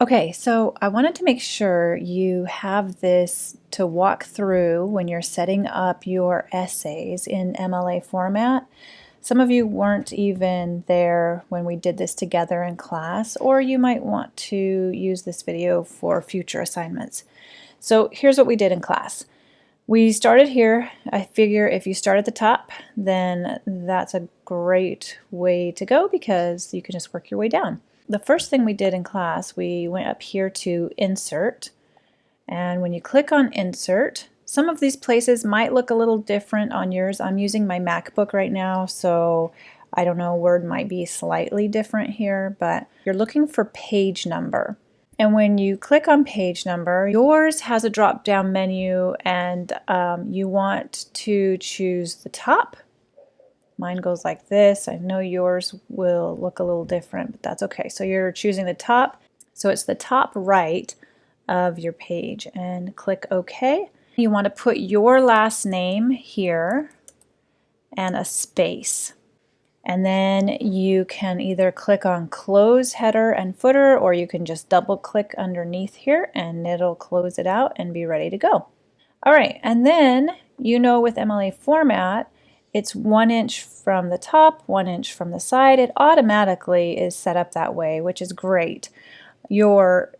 Okay, so I wanted to make sure you have this to walk through when you're setting up your essays in MLA format. Some of you weren't even there when we did this together in class, or you might want to use this video for future assignments. So here's what we did in class. We started here. I figure if you start at the top, then that's a great way to go because you can just work your way down. The first thing we did in class, we went up here to Insert, and when you click on Insert, some of these places might look a little different on yours. I'm using my MacBook right now, so I don't know, Word might be slightly different here, but you're looking for page number. And when you click on page number, yours has a drop-down menu, and you want to choose the top. Mine goes like this. I know yours will look a little different, but that's okay. So you're choosing the top. So it's the top right of your page, and click OK. You want to put your last name here and a space. And then you can either click on Close Header and Footer, or you can just double click underneath here and it'll close it out and be ready to go. All right, and then with MLA format, it's 1 inch from the top, 1 inch from the side. It automatically is set up that way, which is great. Your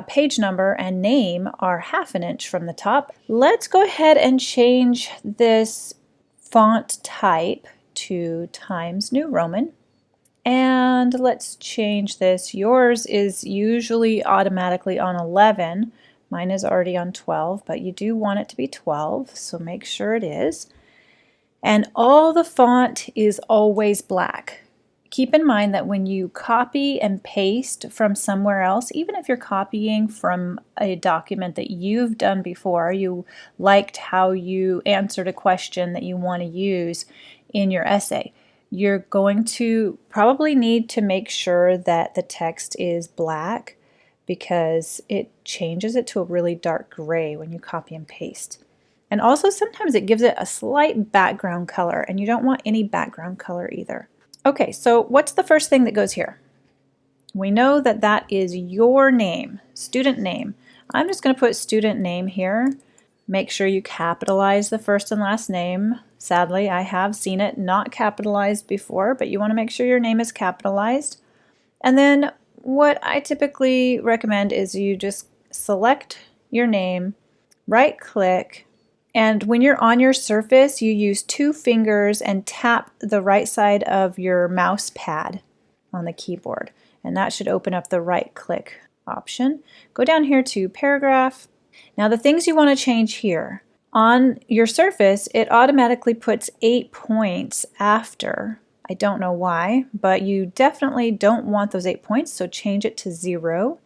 page number and name are 1/2 inch from the top. Let's go ahead and change this font type to Times New Roman. And let's change this. Yours is usually automatically on 11. Mine is already on 12, but you do want it to be 12, so make sure it is. And all the font is always black. Keep in mind that when you copy and paste from somewhere else, even if you're copying from a document that you've done before, you liked how you answered a question that you want to use in your essay, you're going to probably need to make sure that the text is black because it changes it to a really dark gray when you copy and paste. And also sometimes it gives it a slight background color, and you don't want any background color either. Okay, so what's the first thing that goes here? We know that that is your name, student name. I'm just going to put student name here. Make sure you capitalize the first and last name. Sadly, I have seen it not capitalized before, but you want to make sure your name is capitalized. And then what I typically recommend is you just select your name, right-click, and when you're on your surface, you use 2 fingers and tap the right side of your mouse pad on the keyboard. And that should open up the right-click option. Go down here to Paragraph. Now the things you want to change here. On your surface, it automatically puts 8 points after. I don't know why, but you definitely don't want those 8 points, so change it to 0.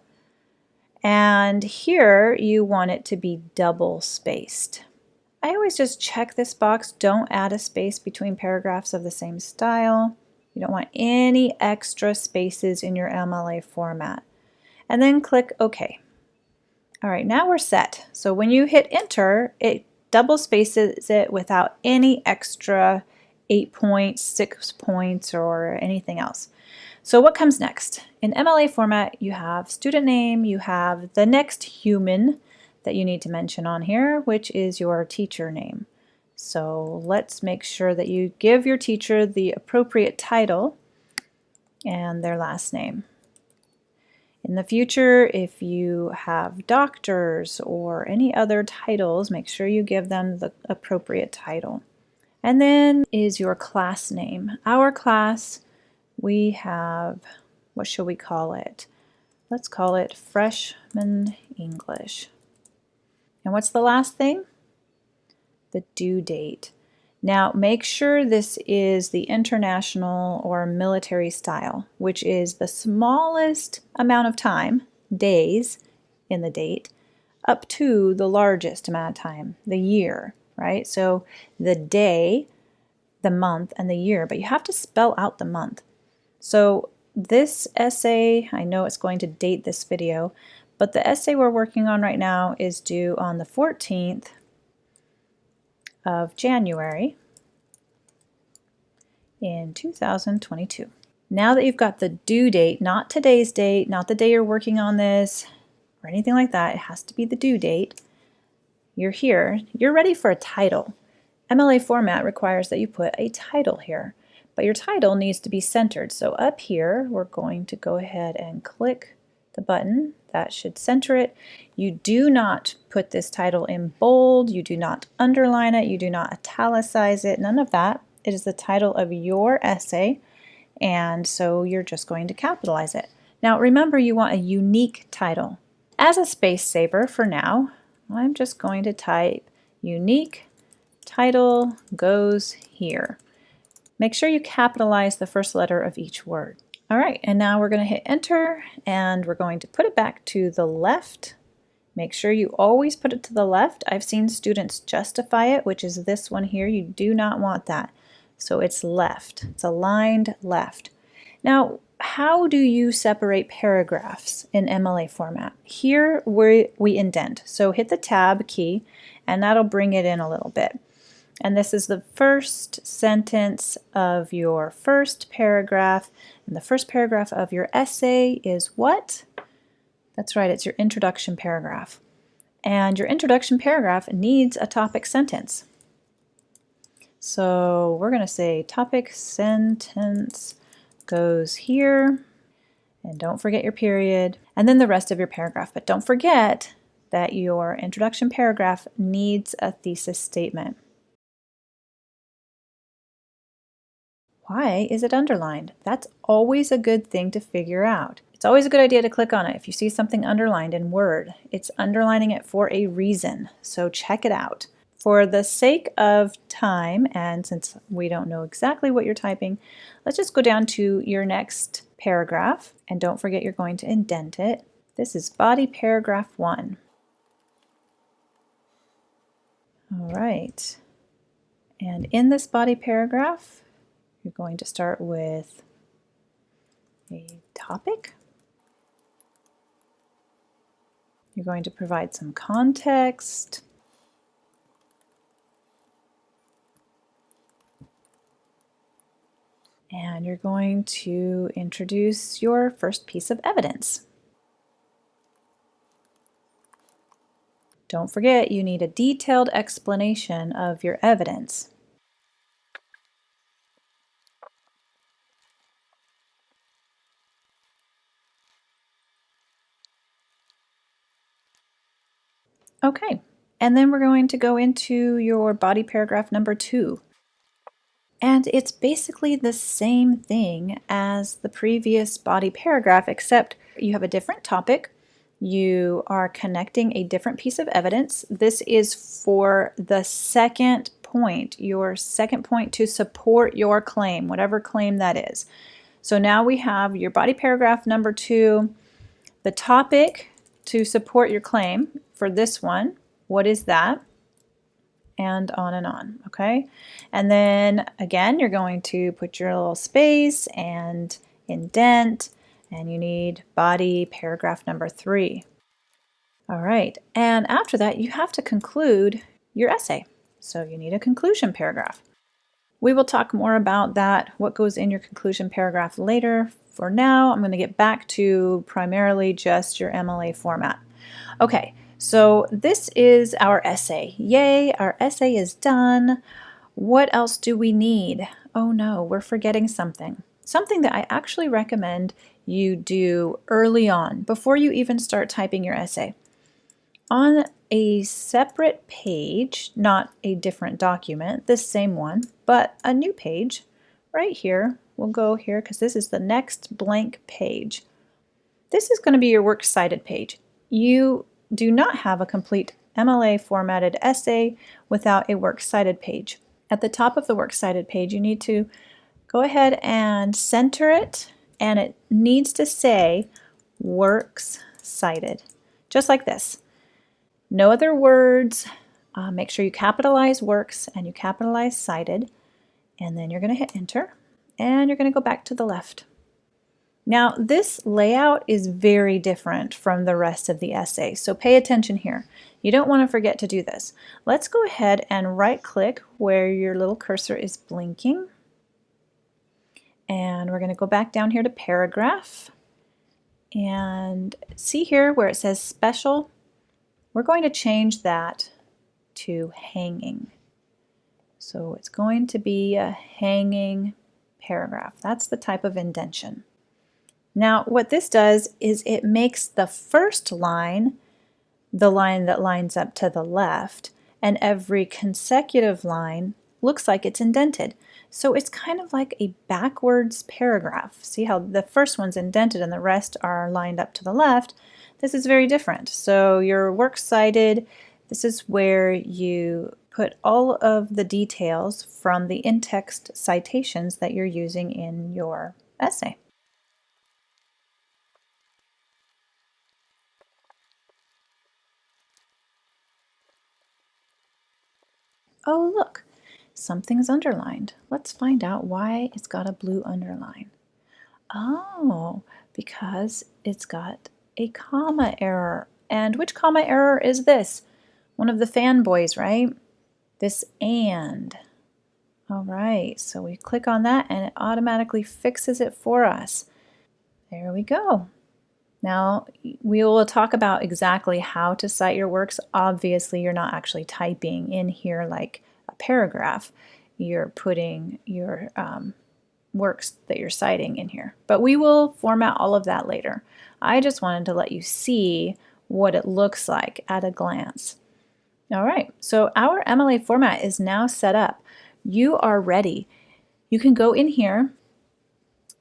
And here you want it to be double spaced. I always just check this box. Don't add a space between paragraphs of the same style. You don't want any extra spaces in your MLA format. And then click OK. All right, now we're set. So when you hit Enter, it double spaces it without any extra 8 points, 6 points, or anything else. So what comes next? In MLA format, you have student name, you have the next human that you need to mention on here, which is your teacher name. So let's make sure that you give your teacher the appropriate title and their last name. In the future, if you have doctors or any other titles, make sure you give them the appropriate title. And then is your class name. Our class, we have, what shall we call it? Let's call it Freshman English. And what's the last thing? The due date. Now make sure this is the international or military style, which is the smallest amount of time, days, in the date, up to the largest amount of time, the year, right? So the day, the month, and the year, but you have to spell out the month. So this essay, I know it's going to date this video, but the essay we're working on right now is due on the 14th of January in 2022. Now that you've got the due date, not today's date, not the day you're working on this or anything like that, it has to be the due date. You're here, you're ready for a title. MLA format requires that you put a title here, but your title needs to be centered. So up here, we're going to go ahead and click the button. That should center it. You do not put this title in bold, you do not underline it, you do not italicize it, none of that. It is the title of your essay, and so you're just going to capitalize it. Now remember, you want a unique title. As a space saver for now, I'm just going to type unique title goes here. Make sure you capitalize the first letter of each word. All right, and now we're going to hit enter, and we're going to put it back to the left. Make sure you always put it to the left. I've seen students justify it, which is this one here. You do not want that. So it's left. It's aligned left. Now, how do you separate paragraphs in MLA format? Here we indent. So hit the tab key, and that'll bring it in a little bit. And this is the first sentence of your first paragraph. And the first paragraph of your essay is what? That's right, it's your introduction paragraph. And your introduction paragraph needs a topic sentence. So we're going to say topic sentence goes here. And don't forget your period. And then the rest of your paragraph. But don't forget that your introduction paragraph needs a thesis statement. Why is it underlined? That's always a good thing to figure out. It's always a good idea to click on it. If you see something underlined in Word, it's underlining it for a reason, so check it out. For the sake of time, and since we don't know exactly what you're typing, let's just go down to your next paragraph, and don't forget you're going to indent it. This is body paragraph 1. All right, and in this body paragraph, you're going to start with a topic. You're going to provide some context. And you're going to introduce your first piece of evidence. Don't forget, you need a detailed explanation of your evidence. Okay, and then we're going to go into your body paragraph number 2. And it's basically the same thing as the previous body paragraph, except you have a different topic. You are connecting a different piece of evidence. This is for the second point, your second point to support your claim, whatever claim that is. So now we have your body paragraph number 2, the topic to support your claim for this one. What is that? And on, okay? And then again, you're going to put your little space and indent, and you need body paragraph number 3. All right, and after that, you have to conclude your essay. So you need a conclusion paragraph. We will talk more about that, what goes in your conclusion paragraph later. For now, I'm going to get back to primarily just your MLA format. Okay, so this is our essay. Yay, our essay is done. What else do we need? Oh no, we're forgetting something. Something that I actually recommend you do early on, before you even start typing your essay. On a separate page, not a different document, this same one, but a new page, right here, we'll go here because this is the next blank page. This is going to be your works cited page. You do not have a complete MLA formatted essay without a works cited page. At the top of the works cited page, you need to go ahead and center it, and it needs to say works cited, just like this. No other words. Make sure you capitalize works and you capitalize cited, and then you're going to hit enter, and you're going to go back to the left. Now, this layout is very different from the rest of the essay, so pay attention here. You don't want to forget to do this. Let's go ahead and right-click where your little cursor is blinking, And we're going to go back down here to paragraph. And see here where it says special? We're going to change that to hanging. So it's going to be a hanging paragraph. That's the type of indentation. Now what this does is it makes the first line the line that lines up to the left, and every consecutive line looks like it's indented. So it's kind of like a backwards paragraph. See how the first one's indented and the rest are lined up to the left? This is very different. So your works cited, this is where you put all of the details from the in-text citations that you're using in your essay. Oh, look, something's underlined. Let's find out why it's got a blue underline. Oh, because it's got a comma error. And which comma error is this? One of the fanboys, right? This and. All right, so we click on that and it automatically fixes it for us. There we go. Now, we will talk about exactly how to cite your works. Obviously, you're not actually typing in here like a paragraph. You're putting your works that you're citing in here. But we will format all of that later. I just wanted to let you see what it looks like at a glance. All right, so our MLA format is now set up. You are ready. You can go in here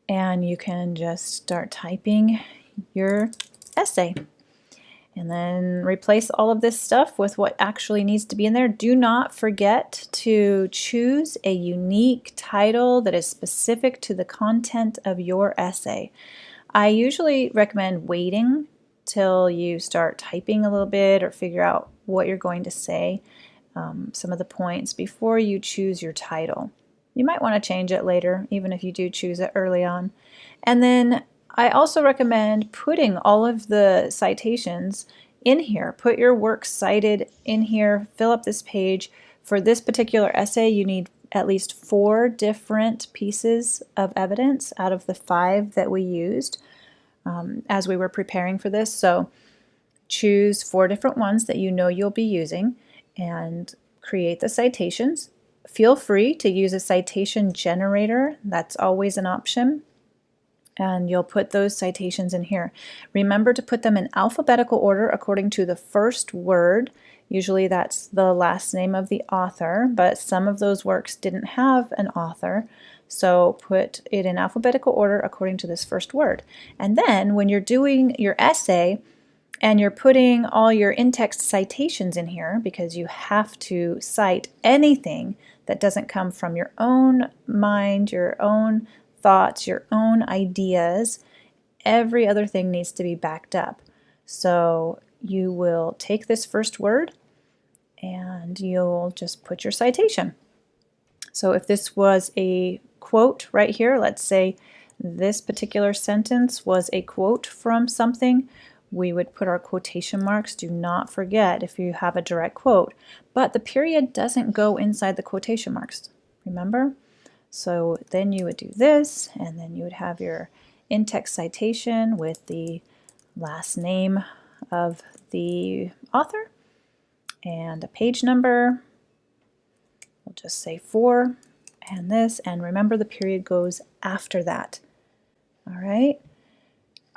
and you can just start typing your essay and then replace all of this stuff with what actually needs to be in there. Do not forget to choose a unique title that is specific to the content of your essay. I usually recommend waiting till you start typing a little bit or figure out what you're going to say, some of the points, before you choose your title. You might want to change it later, even if you do choose it early on. And then I also recommend putting all of the citations in here. Put your works cited in here, fill up this page. For this particular essay, you need at least 4 different pieces of evidence out of the 5 that we used as we were preparing for this. So choose 4 different ones that you know you'll be using and create the citations. Feel free to use a citation generator. That's always an option. And you'll put those citations in here. Remember to put them in alphabetical order according to the first word. Usually that's the last name of the author, but some of those works didn't have an author. So put it in alphabetical order according to this first word. And then when you're doing your essay and you're putting all your in-text citations in here, because you have to cite anything that doesn't come from your own mind, your own thoughts, your own ideas, every other thing needs to be backed up. So you will take this first word and you'll just put your citation. So if this was a quote right here, let's say this particular sentence was a quote from something, we would put our quotation marks. Do not forget if you have a direct quote, but the period doesn't go inside the quotation marks, remember? So then you would do this, and then you would have your in-text citation with the last name of the author and a page number. We'll just say 4 and this, and remember the period goes after that. All right.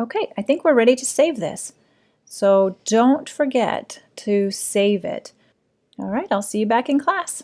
Okay, I think we're ready to save this. So don't forget to save it. All right, I'll see you back in class.